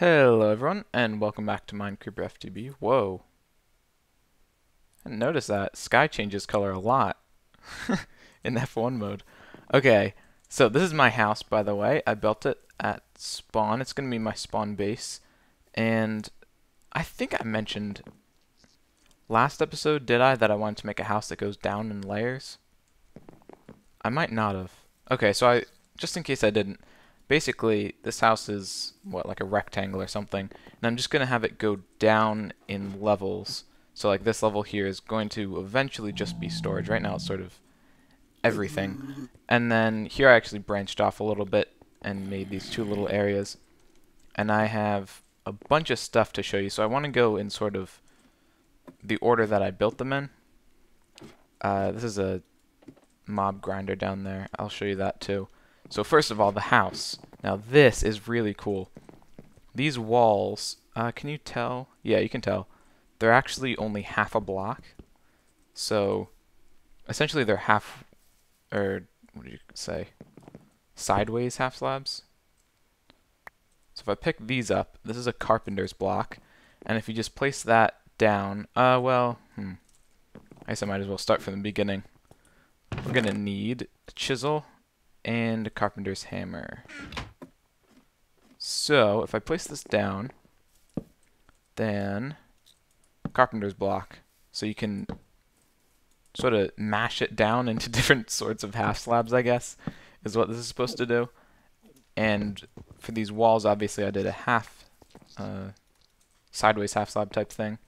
Hello everyone, and welcome back to Minecreeper FTB. Whoa. I didn't notice that. Sky changes color a lot in F1 mode. Okay, so this is my house, by the way. I built it at spawn. It's going to be my spawn base. And I think I mentioned last episode, did I, that I wanted to make a house that goes down in layers? I might not have. Okay, so just in case I didn't, basically, this house is, what, like a rectangle or something, and I'm just going to have it go down in levels. So like this level here is going to eventually just be storage. Right now it's sort of everything. And then here I actually branched off a little bit and made these two little areas. And I have a bunch of stuff to show you, so I want to go in sort of the order that I built them in. This is a mob grinder down there. I'll show you that too. So first of all, the house. Now this is really cool. These walls, can you tell? Yeah, you can tell. They're actually only half a block. So essentially they're half, or what do you say? Sideways half slabs. So if I pick these up, this is a carpenter's block. And if you just place that down, I guess I might as well start from the beginning. We're going to need a chisel and a carpenter's hammer. So if I place this down, then carpenter's block. So you can sort of mash it down into different sorts of half slabs, I guess, is what this is supposed to do. And for these walls, obviously I did a half, sideways half slab type thing.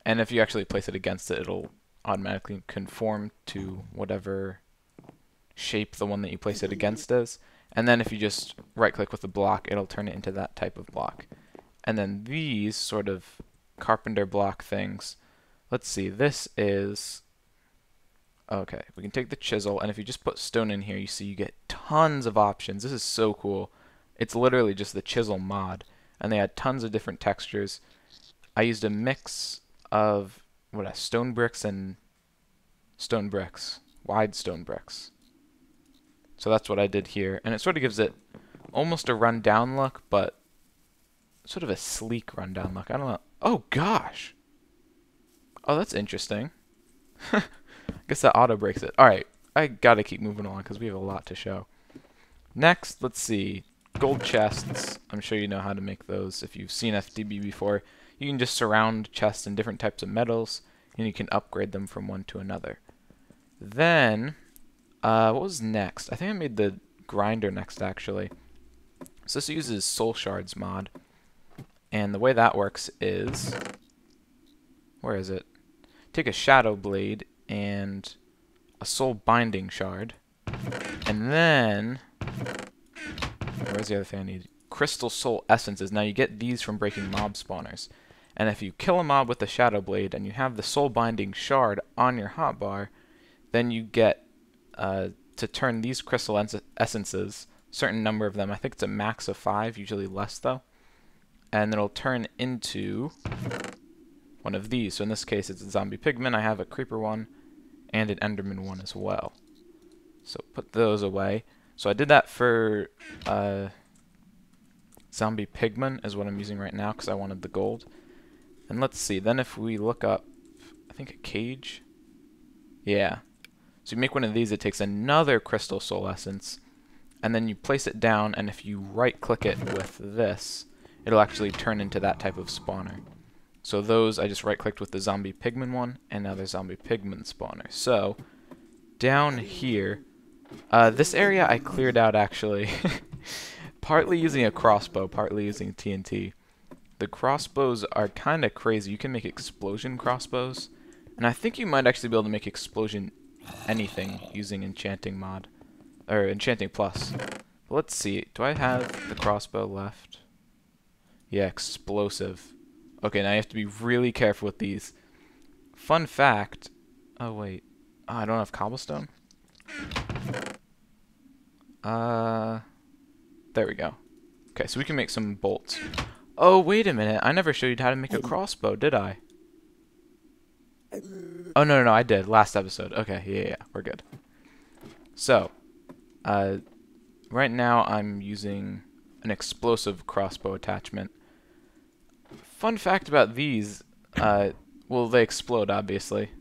And if you actually place it against it, it'll automatically conform to whatever shape the one that you place it against is. And then if you just right click with the block, it'll turn it into that type of block. And then these sort of carpenter block things, let's see, this is, okay, we can take the chisel, and if you just put stone in here, you see you get tons of options. This is so cool. It's literally just the chisel mod, and they had tons of different textures. I used a mix of stone bricks and stone bricks, wide stone bricks. So that's what I did here, and it sort of gives it almost a run-down look, but sort of a sleek run-down look. I don't know. Oh gosh! Oh, that's interesting. I guess that auto breaks it. Alright, I gotta keep moving on because we have a lot to show. Next, let's see. Gold chests. I'm sure you know how to make those. If you've seen FTB before, you can just surround chests in different types of metals, and you can upgrade them from one to another. Then, what was next? I think I made the grinder next, actually. So this uses soul shards mod. And the way that works is, where is it? Take a shadow blade and a soul binding shard. And then, where's the other thing I need? Crystal soul essences. Now you get these from breaking mob spawners. And if you kill a mob with the shadow blade and you have the soul binding shard on your hotbar, then you get to turn these crystal essences, certain number of them, I think it's a max of 5, usually less though, and it'll turn into one of these. So in this case it's a zombie pigman. I have a creeper one and an enderman one as well. So put those away. So I did that for zombie pigman is what I'm using right now because I wanted the gold. And let's see, then if we look up, I think a cage, yeah. So you make one of these, it takes another crystal soul essence, and then you place it down, and if you right click it with this, it'll actually turn into that type of spawner. So those, I just right clicked with the zombie pigman one, and now there's zombie pigman spawner. So down here, this area I cleared out actually, partly using a crossbow, partly using TNT. The crossbows are kind of crazy. You can make explosion crossbows, and I think you might actually be able to make explosion anything using enchanting mod, or enchanting plus. But let's see, do I have the crossbow left? Yeah, explosive. Okay, now you have to be really careful with these. Fun fact, oh wait, I don't have cobblestone? There we go. Okay, so we can make some bolts. Oh, wait a minute, I never showed you how to make a crossbow, did I? Oh, no, I did. Last episode. Okay, yeah, we're good. So, right now I'm using an explosive crossbow attachment. fun fact about these, well, they explode, obviously.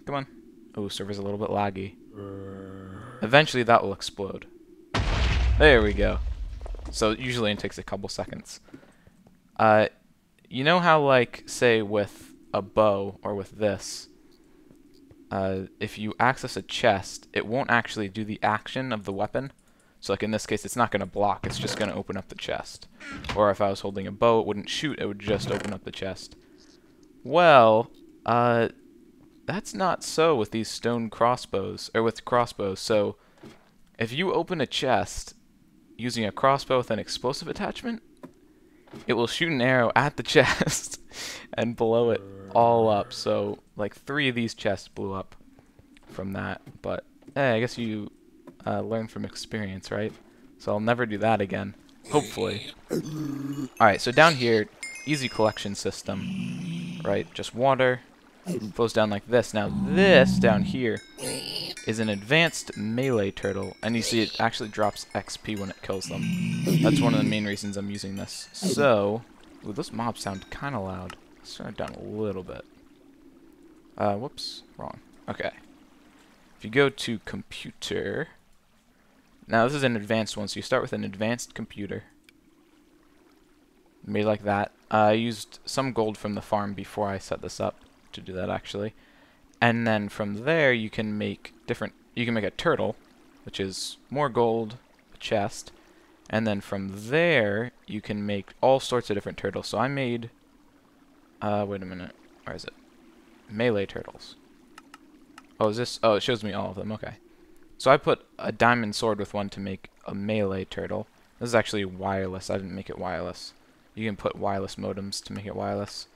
Come on. Oh, server's a little bit laggy. Eventually that will explode. There we go. So usually it takes a couple seconds. You know how, like, say with a bow or with this, if you access a chest, it won't actually do the action of the weapon. So like in this case, it's not going to block, it's just going to open up the chest. Or if I was holding a bow, it wouldn't shoot, it would just open up the chest. Well, that's not so with these stone crossbows, or with crossbows. So if you open a chest using a crossbow with an explosive attachment, it will shoot an arrow at the chest and blow it all up. So like 3 of these chests blew up from that. But hey, I guess you learn from experience, right? So I'll never do that again, hopefully. Alright, so down here, easy collection system, right? Just water, flows down like this. Now this down here is an advanced melee turtle, and you see it actually drops XP when it kills them. That's one of the main reasons I'm using this. So, ooh, those mobs sound kind of loud. Let's turn it down a little bit. Whoops, wrong. Okay. If you go to computer, now this is an advanced one, so you start with an advanced computer. Made like that. I used some gold from the farm before I set this up to do that, actually. And then from there you can make you can make a turtle, which is more gold, a chest, and then from there you can make all sorts of different turtles. So I made, wait a minute, where is it? Melee turtles. Oh, is this, oh, it shows me all of them, okay. So I put a diamond sword with one to make a melee turtle. This is actually wireless, I didn't make it wireless. You can put wireless modems to make it wireless.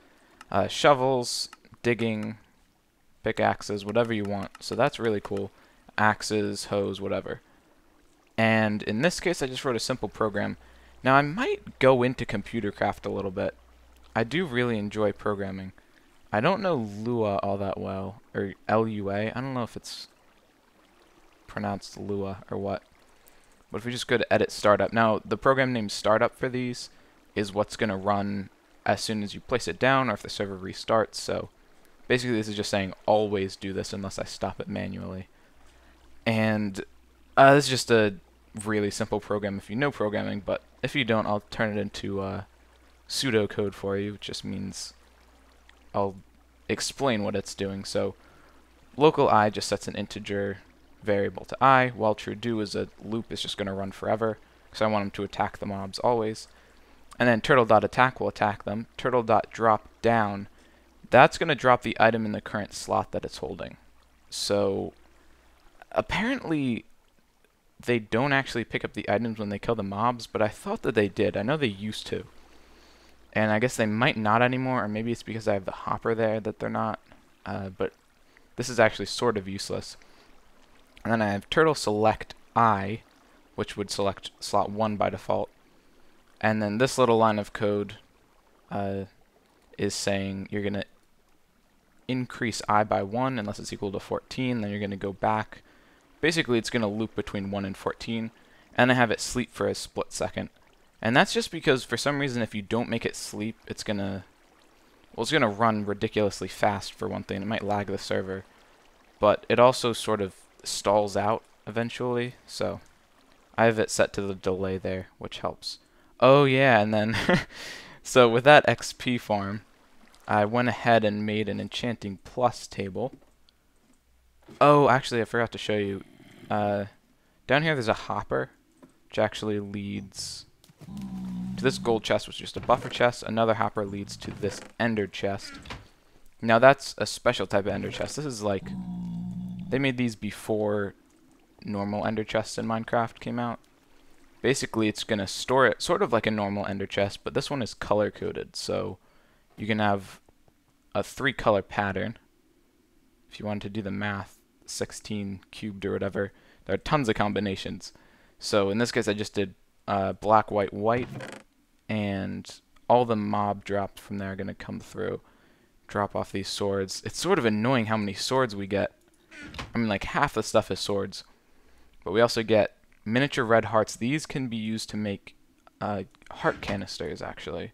Shovels, digging, pickaxes, whatever you want. So that's really cool. Axes, hoes, whatever. And in this case, I just wrote a simple program. Now I might go into computer craft a little bit. I do really enjoy programming. I don't know Lua all that well, or Lua. I don't know if it's pronounced Lua or what. But if we just go to edit startup. Now the program named startup for these is what's going to run as soon as you place it down or if the server restarts. So basically this is just saying always do this unless I stop it manually. And this is just a really simple program if you know programming, but if you don't, I'll turn it into pseudocode for you, which just means I'll explain what it's doing. So local I just sets an integer variable to I, while true do is a loop is just going to run forever, because I want them to attack the mobs always. And then turtle.attack will attack them. Turtle.drop down, that's going to drop the item in the current slot that it's holding. So apparently they don't actually pick up the items when they kill the mobs, but I thought that they did. I know they used to. And I guess they might not anymore, or maybe it's because I have the hopper there that they're not. But this is actually sort of useless. And then I have turtle select I, which would select slot 1 by default. And then this little line of code is saying you're going to increase I by 1 unless it's equal to 14. Then you're going to go back. Basically, it's going to loop between 1 and 14. And I have it sleep for a split second. And that's just because for some reason if you don't make it sleep, it's going to run ridiculously fast for one thing. It might lag the server. But it also sort of stalls out eventually. So I have it set to the delay there, which helps. Oh yeah, and then so with that XP farm, I went ahead and made an enchanting plus table. Oh, actually I forgot to show you. Down here there's a hopper, which actually leads to this gold chest, which is just a buffer chest. Another hopper leads to this ender chest. Now that's a special type of ender chest. This is like, they made these before normal ender chests in Minecraft came out. Basically it's going to store it sort of like a normal ender chest, but this one is color coded. So you can have a 3-color pattern. If you wanted to do the math, 16 cubed or whatever, there are tons of combinations. So in this case I just did black, white, white, and all the mob drops from there are going to come through, drop off these swords. It's sort of annoying how many swords we get. I mean, like half the stuff is swords, but we also get miniature red hearts. These can be used to make heart canisters, actually.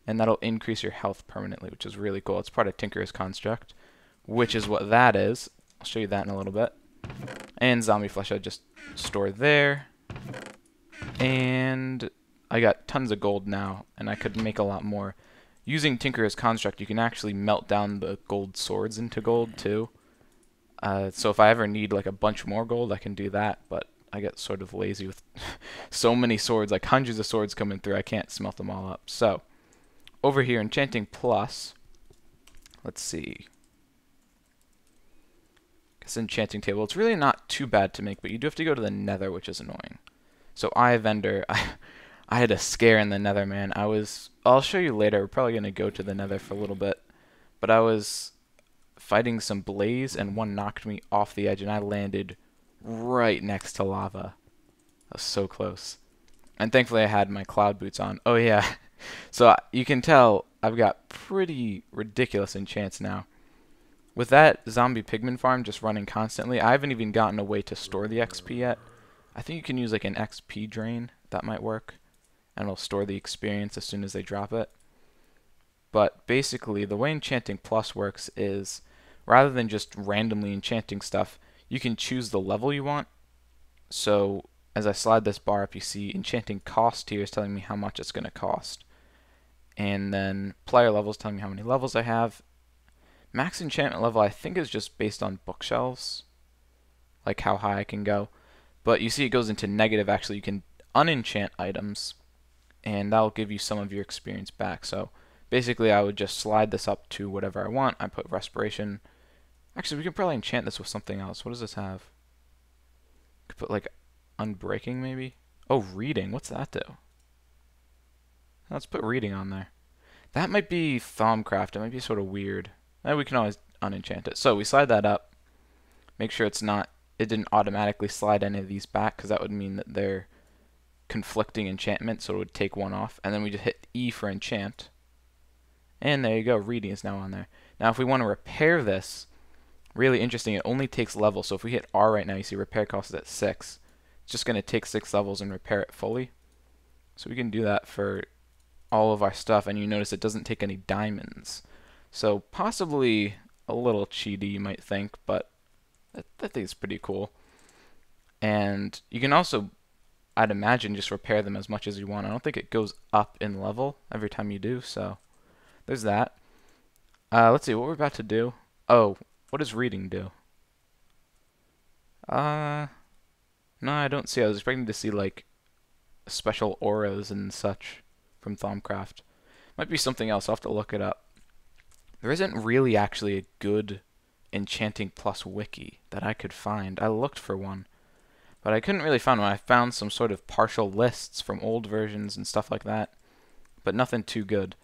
and that'll increase your health permanently, which is really cool. It's part of Tinker's construct, which is what that is. I'll show you that in a little bit. And zombie flesh I just store there. And I got tons of gold now, and I could make a lot more. Using Tinker's construct, you can actually melt down the gold swords into gold too. So if I ever need like a bunch more gold, I can do that, but I get sort of lazy with so many swords, like hundreds of swords coming through, I can't smelt them all up. So, over here, Enchanting Plus, let's see. It's an enchanting table. It's really not too bad to make, but you do have to go to the nether, which is annoying. So I vendor, I had a scare in the nether, man. I'll show you later, we're probably going to go to the nether for a little bit. But I was fighting some blaze, and one knocked me off the edge, and I landed right next to lava. I was so close. And thankfully I had my cloud boots on. Oh yeah. So you can tell I've got pretty ridiculous enchants now. With that zombie pigman farm just running constantly, I haven't even gotten a way to store the XP yet. I think you can use like an XP drain. That might work. And it'll store the experience as soon as they drop it. But basically, the way Enchanting Plus works is, rather than just randomly enchanting stuff, you can choose the level you want. So as I slide this bar up, you see enchanting cost here is telling me how much it's going to cost. And then player level is telling me how many levels I have. Max enchantment level I think is just based on bookshelves, like how high I can go. But you see it goes into negative. Actually, you can unenchant items, and that'll give you some of your experience back. So basically I would just slide this up to whatever I want. I put respiration. Actually, we can probably enchant this with something else. What does this have? Could put like unbreaking maybe? Oh, reading. What's that do? Let's put reading on there. That might be Thaumcraft. It might be sort of weird. We can always unenchant it. So we slide that up. Make sure it didn't automatically slide any of these back, because that would mean that they're conflicting enchantment, so it would take one off. And then we just hit E for enchant. And there you go. Reading is now on there. Now if we want to repair this, really interesting, it only takes level. So if we hit R right now, you see repair cost is at 6. It's just going to take 6 levels and repair it fully. So we can do that for all of our stuff, and you notice it doesn't take any diamonds. So possibly a little cheaty, you might think, but that thing's pretty cool. And you can also, I'd imagine, just repair them as much as you want. I don't think it goes up in level every time you do, so there's that. Let's see what we're about to do. Oh, what does reading do? No, I don't see. I was expecting to see like special auras and such from Thaumcraft. Might be something else. I'll have to look it up. There isn't really actually a good Enchanting Plus wiki that I could find. I looked for one, but I couldn't really find one. I found some sort of partial lists from old versions and stuff like that, but nothing too good.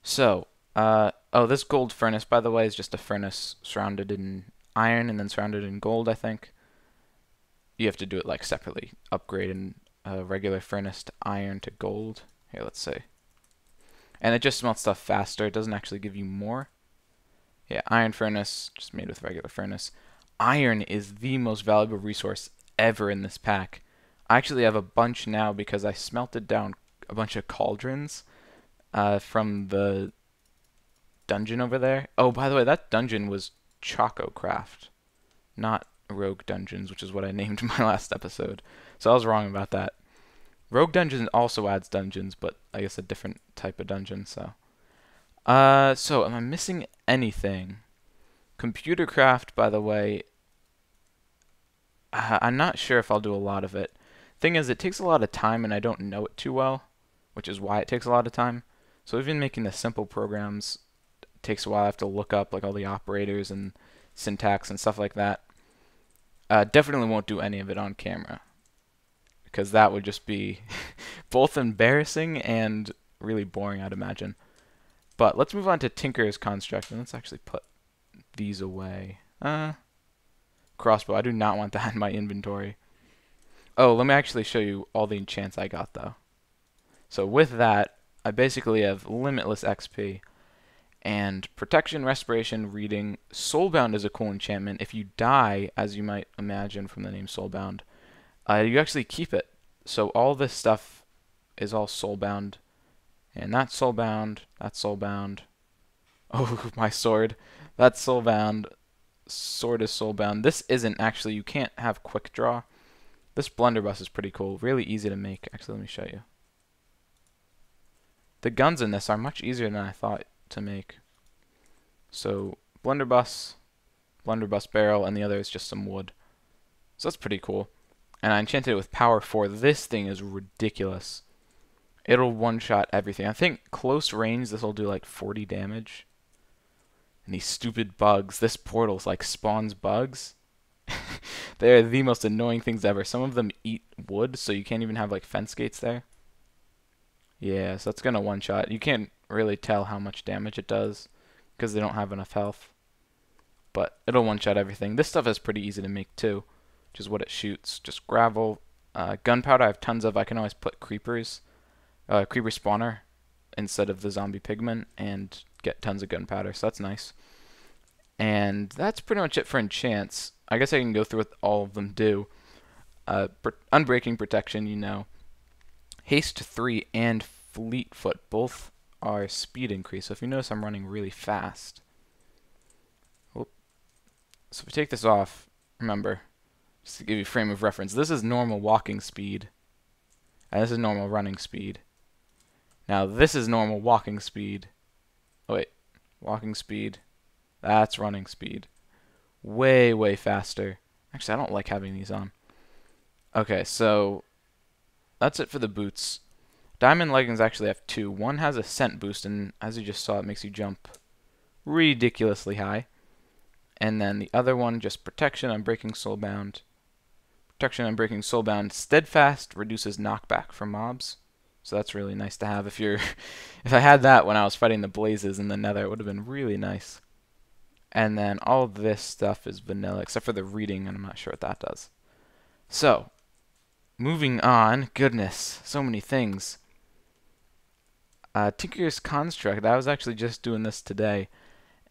So, oh, this gold furnace, by the way, is just a furnace surrounded in iron and then surrounded in gold, I think. You have to do it like separately. Upgrade a regular furnace to iron to gold. Here, let's see. And it just smelts stuff faster. It doesn't actually give you more. Yeah, iron furnace, just made with regular furnace. Iron is the most valuable resource ever in this pack. I actually have a bunch now because I smelted down a bunch of cauldrons from the dungeon over there. Oh, by the way, that dungeon was Chococraft, not Rogue Dungeons, which is what I named my last episode. So I was wrong about that. Rogue Dungeons also adds dungeons, but I guess a different type of dungeon, so. So am I missing anything? Computer craft, by the way, I'm not sure if I'll do a lot of it. Thing is, it takes a lot of time and I don't know it too well, which is why it takes a lot of time. So even making the simple programs takes a while. I have to look up like all the operators and syntax and stuff like that. Definitely won't do any of it on camera, because that would just be both embarrassing and really boring, I'd imagine. But let's move on to Tinker's construct, and let's actually put these away. Crossbow, I do not want that in my inventory. Oh, let me actually show you all the enchants I got, though. So with that, I basically have limitless XP. And protection, respiration, reading. Soulbound is a cool enchantment. If you die, as you might imagine from the name Soulbound, you actually keep it. So all this stuff is all soulbound. And that's soulbound. That's soulbound. Oh, my sword. That's soulbound. Sword is soulbound. This isn't actually. You can't have quick draw. This blunderbuss is pretty cool. Really easy to make. Actually, let me show you. The guns in this are much easier than I thought to make. So, blunderbuss barrel, and the other is just some wood. So that's pretty cool. And I enchanted it with power 4. This thing is ridiculous. It'll one-shot everything. I think close range, this will do like 40 damage. And these stupid bugs. This portal's like spawns bugs. They're the most annoying things ever. Some of them eat wood, so you can't even have like fence gates there. Yeah, so that's gonna one-shot. You can't really tell how much damage it does because they don't have enough health. But it'll one-shot everything. This stuff is pretty easy to make too, which is what it shoots. Just gravel. Gunpowder I have tons of. I can always put creepers. Creeper spawner instead of the zombie pigment and get tons of gunpowder, so that's nice. And that's pretty much it for enchants. I guess I can go through what all of them do. Unbreaking protection, you know. Haste 3 and Fleetfoot both are speed increase. So if you notice, I'm running really fast. Oop. So if we take this off, remember, just to give you a frame of reference, this is normal walking speed, and this is normal running speed. Now this is normal walking speed. Oh wait, walking speed. That's running speed. Way, way faster. Actually, I don't like having these on. Okay, so that's it for the boots. Diamond leggings actually have 2. One has a scent boost, and as you just saw, it makes you jump ridiculously high. And then the other one, just protection, unbreaking, soulbound. Protection, unbreaking, soulbound. Steadfast reduces knockback from mobs. So that's really nice to have. If I had that when I was fighting the blazes in the nether, it would have been really nice. And then all of this stuff is vanilla, except for the reading, and I'm not sure what that does. So, moving on. Goodness, so many things. Tinker's Construct, I was actually just doing this today,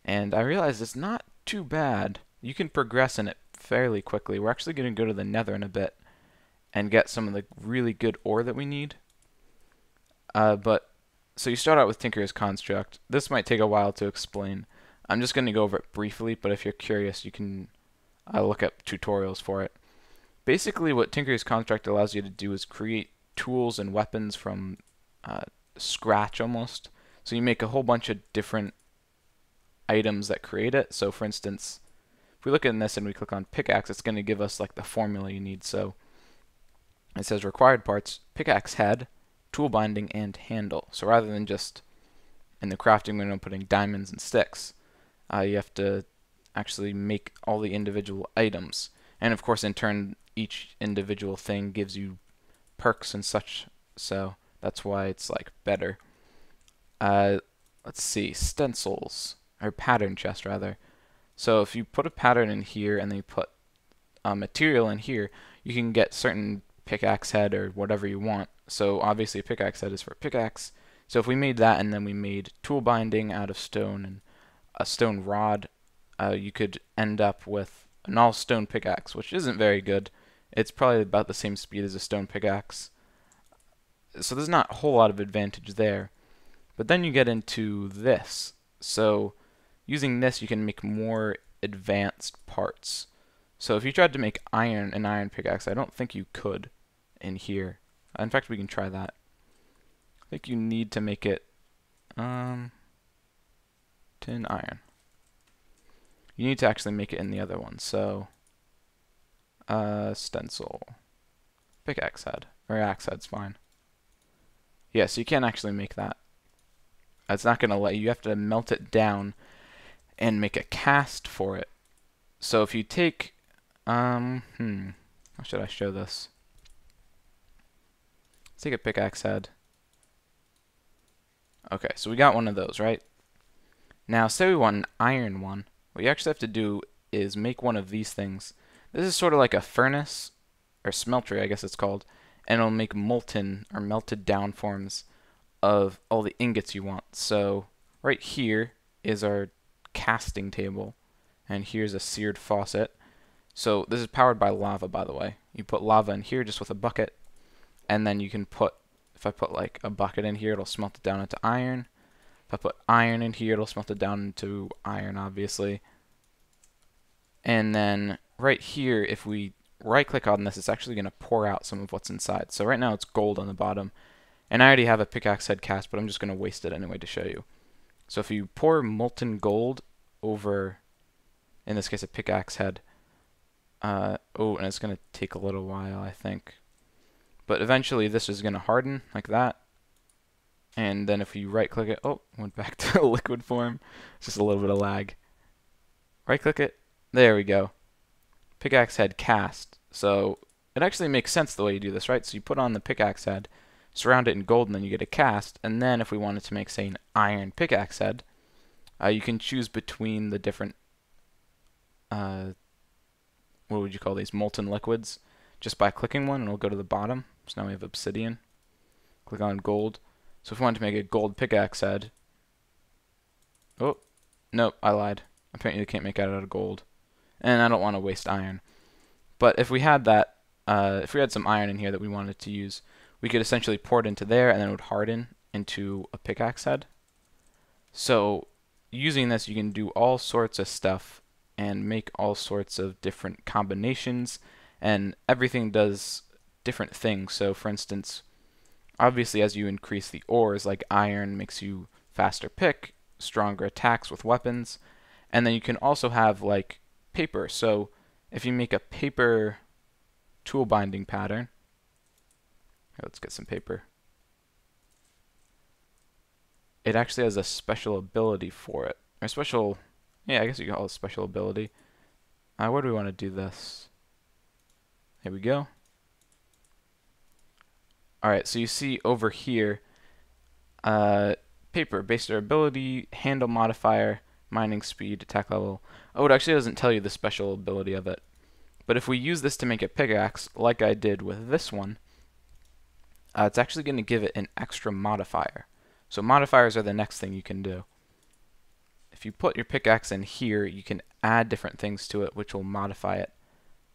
and I realized it's not too bad. You can progress in it fairly quickly. We're actually going to go to the nether in a bit and get some of the really good ore that we need. So you start out with Tinker's Construct. This might take a while to explain. I'm just going to go over it briefly, but if you're curious, you can look up tutorials for it. Basically, what Tinker's Construct allows you to do is create tools and weapons from scratch almost. So you make a whole bunch of different items that create it. So for instance, if we look at this and we click on pickaxe, it's going to give us like the formula you need. So it says required parts, pickaxe head, tool binding, and handle. So rather than just in the crafting window putting diamonds and sticks, you have to actually make all the individual items. And of course, in turn, each individual thing gives you perks and such, so that's why it's like better. Let's see, stencils, or pattern chest rather. So if you put a pattern in here and then you put material in here, you can get certain pickaxe head or whatever you want. So obviously a pickaxe head is for pickaxe. So if we made that and then we made tool binding out of stone and a stone rod, you could end up with an all stone pickaxe, which isn't very good. It's probably about the same speed as a stone pickaxe. So there's not a whole lot of advantage there. But then you get into this. So using this you can make more advanced parts. So if you tried to make an iron pickaxe, I don't think you could in here. In fact, we can try that. I think you need to make it tin iron. You need to actually make it in the other one. So stencil, pickaxe head, or axe head's fine. Yeah, so you can't actually make that. It's not going to let you. You have to melt it down and make a cast for it. So if you take, how should I show this? Let's take a pickaxe head. Okay, so we got one of those, right? Now, say we want an iron one. What you actually have to do is make one of these things. This is sort of like a furnace, or smeltery, I guess it's called, and it'll make molten or melted down forms of all the ingots you want. So right here is our casting table, and here's a seared faucet. So this is powered by lava, by the way. You put lava in here just with a bucket, and then you can put If I put like a bucket in here, it'll smelt it down into iron. If I put iron in here, it'll smelt it down into iron, obviously. And then right here, if we right click on this, it's actually going to pour out some of what's inside. So right now it's gold on the bottom. And I already have a pickaxe head cast, but I'm just going to waste it anyway to show you. So if you pour molten gold over, in this case, a pickaxe head, oh, and it's going to take a little while, I think. But eventually this is going to harden like that. And then if you right click it, oh, went back to liquid form. It's just a little bit of lag. Right click it. There we go. Pickaxe head cast. So it actually makes sense the way you do this, right? So you put on the pickaxe head, surround it in gold, and then you get a cast. And then if we wanted to make, say, an iron pickaxe head, you can choose between the different, what would you call these, molten liquids, just by clicking one, and it'll go to the bottom. So now we have obsidian. Click on gold. So if we wanted to make a gold pickaxe head, oh, nope, I lied. Apparently you can't make it out of gold. And I don't want to waste iron. But if we had that, if we had some iron in here that we wanted to use, we could essentially pour it into there, and then it would harden into a pickaxe head. So using this, you can do all sorts of stuff and make all sorts of different combinations, and everything does different things. So for instance, obviously as you increase the ores, like iron makes you faster pick, stronger attacks with weapons, and then you can also have like paper. So if you make a paper tool binding pattern, here, let's get some paper. It actually has a special ability for it. Or special, yeah, I guess you can call it a special ability. Where do we want to do this? Here we go. Alright, so you see over here, paper, base durability, handle modifier, mining speed, attack level. Oh, it actually doesn't tell you the special ability of it. But if we use this to make a pickaxe, like I did with this one, it's actually going to give it an extra modifier. So modifiers are the next thing you can do. If you put your pickaxe in here, you can add different things to it, which will modify it.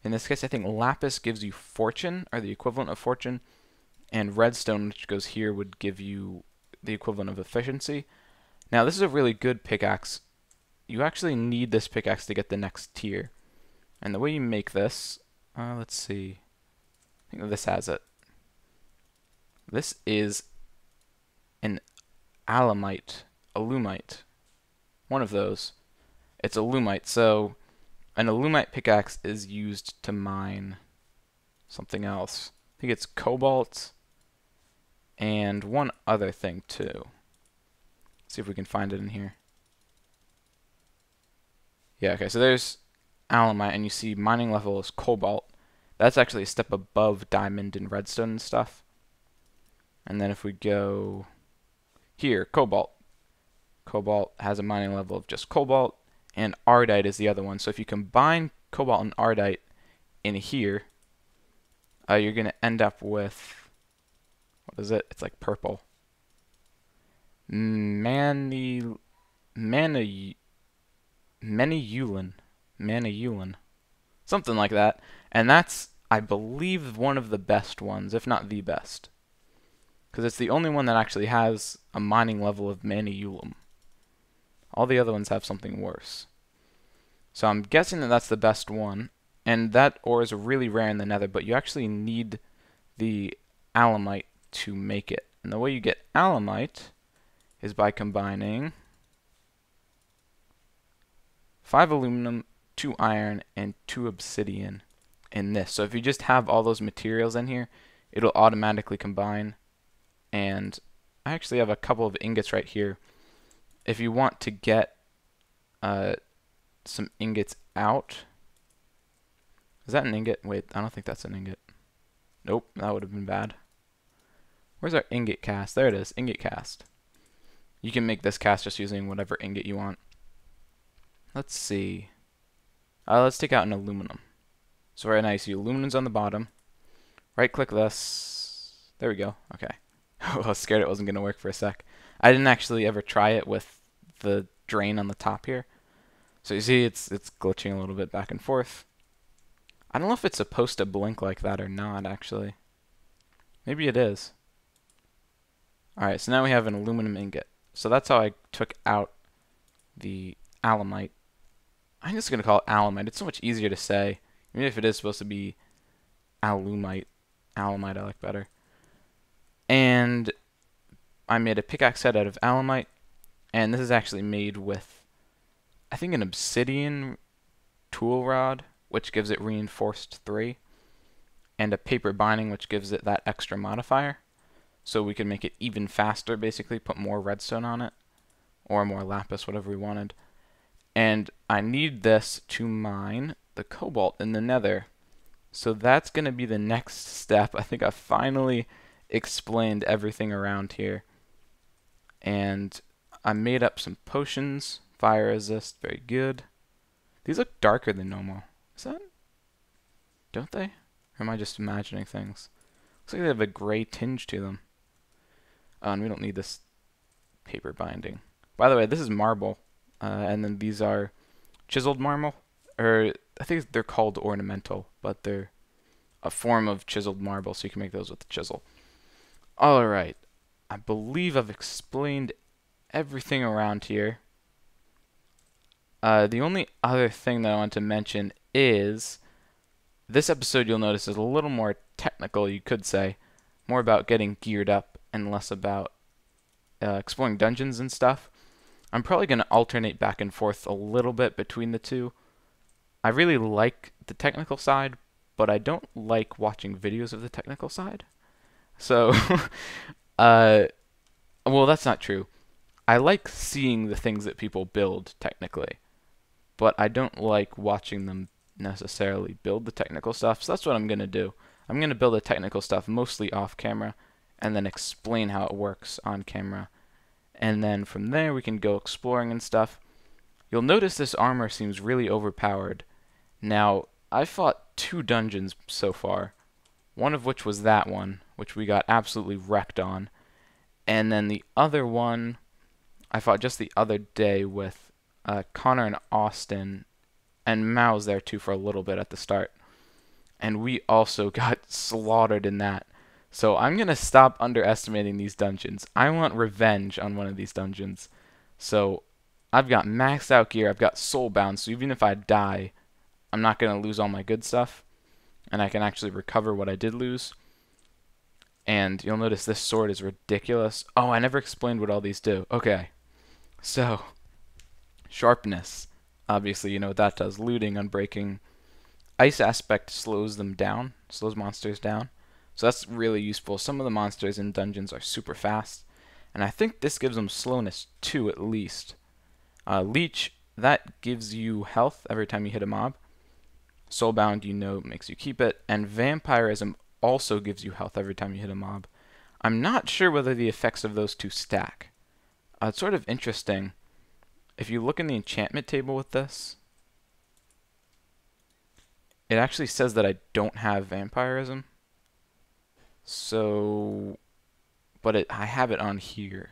In this case, I think lapis gives you fortune, or the equivalent of fortune, and redstone, which goes here, would give you the equivalent of efficiency. Now, this is a really good pickaxe. You actually need this pickaxe to get the next tier. And the way you make this, let's see. I think this has it. This is an alumite, one of those. It's alumite. So an alumite pickaxe is used to mine something else. I think it's cobalt and one other thing too. See if we can find it in here. Yeah, okay, so there's alumite, and you see mining level is cobalt. That's actually a step above diamond and redstone and stuff. And then if we go here, cobalt. Cobalt has a mining level of just cobalt, and ardite is the other one. So if you combine cobalt and ardite in here, you're going to end up with, what is it? It's like purple. Maniyulin. Something like that. And that's, I believe, one of the best ones, if not the best. Because it's the only one that actually has a mining level of maniyulin. All the other ones have something worse. So I'm guessing that that's the best one. And that ore is really rare in the nether, but you actually need the alumite to make it. And the way you get alumite is by combining 5 aluminum, 2 iron, and 2 obsidian in this. So if you just have all those materials in here, it'll automatically combine. And I actually have a couple of ingots right here. If you want to get some ingots out, is that an ingot? Wait, I don't think that's an ingot. Nope, that would have been bad. Where's our ingot cast? There it is, ingot cast. You can make this cast just using whatever ingot you want. Let's see. Let's take out an aluminum. So right now you see aluminum's on the bottom. Right click this. There we go. Okay. I was scared it wasn't going to work for a sec. I didn't actually ever try it with the drain on the top here. So you see it's glitching a little bit back and forth. I don't know if it's supposed to blink like that or not, actually. Maybe it is. Alright, so now we have an aluminum ingot. So that's how I took out the alemite. I'm just going to call it alemite. It's so much easier to say. Even if it is supposed to be alumite. Alemite I like better. And I made a pickaxe head out of alemite. And this is actually made with, I think, an obsidian tool rod, which gives it reinforced 3. And a paper binding, which gives it that extra modifier. So we can make it even faster, basically, put more redstone on it. Or more lapis, whatever we wanted. And I need this to mine the cobalt in the nether. So that's going to be the next step. I think I finally explained everything around here. And I made up some potions. Fire resist, very good. These look darker than normal. Is that? Don't they? Or am I just imagining things? Looks like they have a gray tinge to them. Oh, and we don't need this paper binding. By the way, this is marble. And then these are chiseled marble. Or I think they're called ornamental, but they're a form of chiseled marble, so you can make those with the chisel. Alright. I believe I've explained everything around here. The only other thing that I want to mention is this episode, you'll notice, is a little more technical, you could say. More about getting geared up and less about exploring dungeons and stuff. I'm probably going to alternate back and forth a little bit between the two. I really like the technical side, but I don't like watching videos of the technical side. So, well, that's not true. I like seeing the things that people build technically, but I don't like watching them necessarily build the technical stuff. So that's what I'm going to do. I'm going to build the technical stuff mostly off camera and then explain how it works on camera. And then from there we can go exploring and stuff. You'll notice this armor seems really overpowered. Now, I've fought 2 dungeons so far. One of which was that one, which we got absolutely wrecked on. And then the other one I fought just the other day with Connor and Austin. And Mao's there too for a little bit at the start. And we also got slaughtered in that. So I'm going to stop underestimating these dungeons. I want revenge on one of these dungeons. So I've got maxed out gear. I've got soulbound. So even if I die, I'm not going to lose all my good stuff. And I can actually recover what I did lose. And you'll notice this sword is ridiculous. Oh, I never explained what all these do. Okay. So, sharpness. Obviously, you know what that does. Looting, unbreaking. Ice aspect slows them down. Slows monsters down. So that's really useful. Some of the monsters in dungeons are super fast. And I think this gives them slowness 2 at least. Leech, that gives you health every time you hit a mob. Soulbound, you know, makes you keep it. And Vampirism also gives you health every time you hit a mob. I'm not sure whether the effects of those 2 stack. It's sort of interesting. If you look in the enchantment table with this, it actually says that I don't have Vampirism. So, but I have it on here.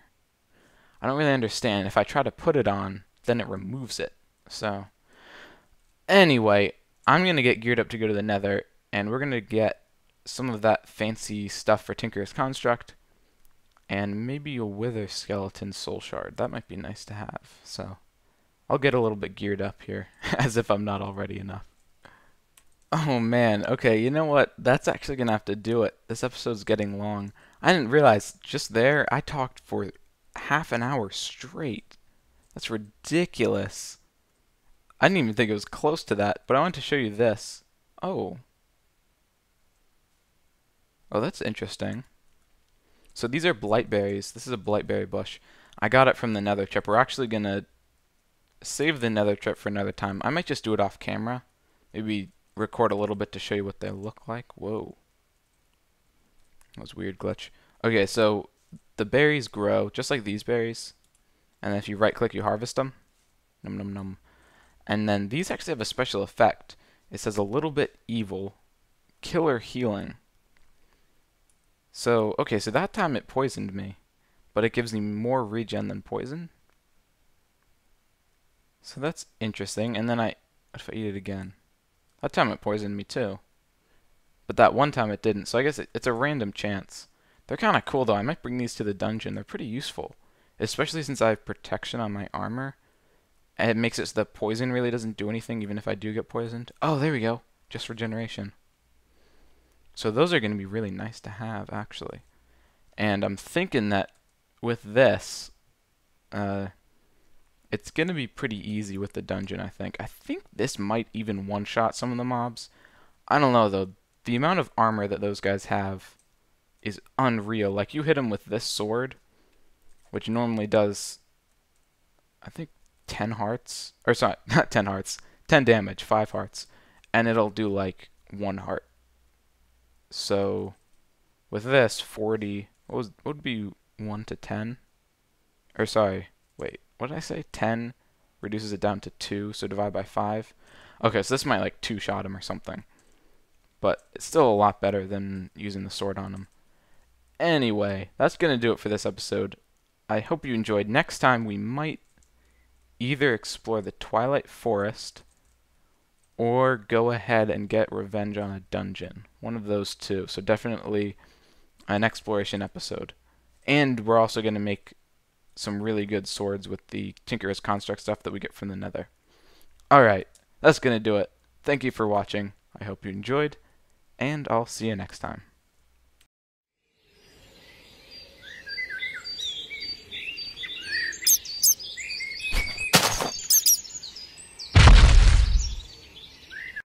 I don't really understand. If I try to put it on, then it removes it. So, anyway, I'm going to get geared up to go to the nether, and we're going to get some of that fancy stuff for Tinker's Construct, and maybe a Wither Skeleton Soul Shard. That might be nice to have. So, I'll get a little bit geared up here, as if I'm not already enough. Oh man, okay, you know what? That's actually gonna have to do it. This episode's getting long. I didn't realize just there I talked for half an hour straight. That's ridiculous. I didn't even think it was close to that, but I want to show you this. Oh. Oh, that's interesting. So these are blightberries. This is a blightberry bush. I got it from the nether trip. We're actually gonna save the nether trip for another time. I might just do it off camera. Maybe record a little bit to show you what they look like. Whoa. That was a weird glitch. Okay, so the berries grow just like these berries. And then if you right click, you harvest them. Num num num. And then these actually have a special effect. It says a little bit evil, killer healing. So, okay, so that time it poisoned me. But it gives me more regen than poison. So that's interesting. And then what if I eat it again? That time it poisoned me too. But that one time it didn't. So I guess it's a random chance. They're kind of cool though. I might bring these to the dungeon. They're pretty useful, especially since I have protection on my armor. And it makes it so that poison really doesn't do anything even if I do get poisoned. Oh, there we go. Just regeneration. So those are going to be really nice to have, actually. And I'm thinking that with this, it's going to be pretty easy with the dungeon, I think. I think this might even one-shot some of the mobs. I don't know, though. The amount of armor that those guys have is unreal. Like, you hit them with this sword, which normally does, I think, 10 hearts. Or, sorry, not 10 hearts. 10 damage, 5 hearts. And it'll do, like, 1 heart. So, with this, 40... What would be 1 to 10? Or, sorry, wait. What did I say? 10 reduces it down to 2, so divide by 5. Okay, so this might, like, two-shot him or something. But it's still a lot better than using the sword on him. Anyway, that's going to do it for this episode. I hope you enjoyed. Next time, we might either explore the Twilight Forest or go ahead and get revenge on a dungeon. One of those two. So definitely an exploration episode. And we're also going to make some really good swords with the Tinkerer's Construct stuff that we get from the Nether. Alright, that's going to do it. Thank you for watching. I hope you enjoyed, and I'll see you next time.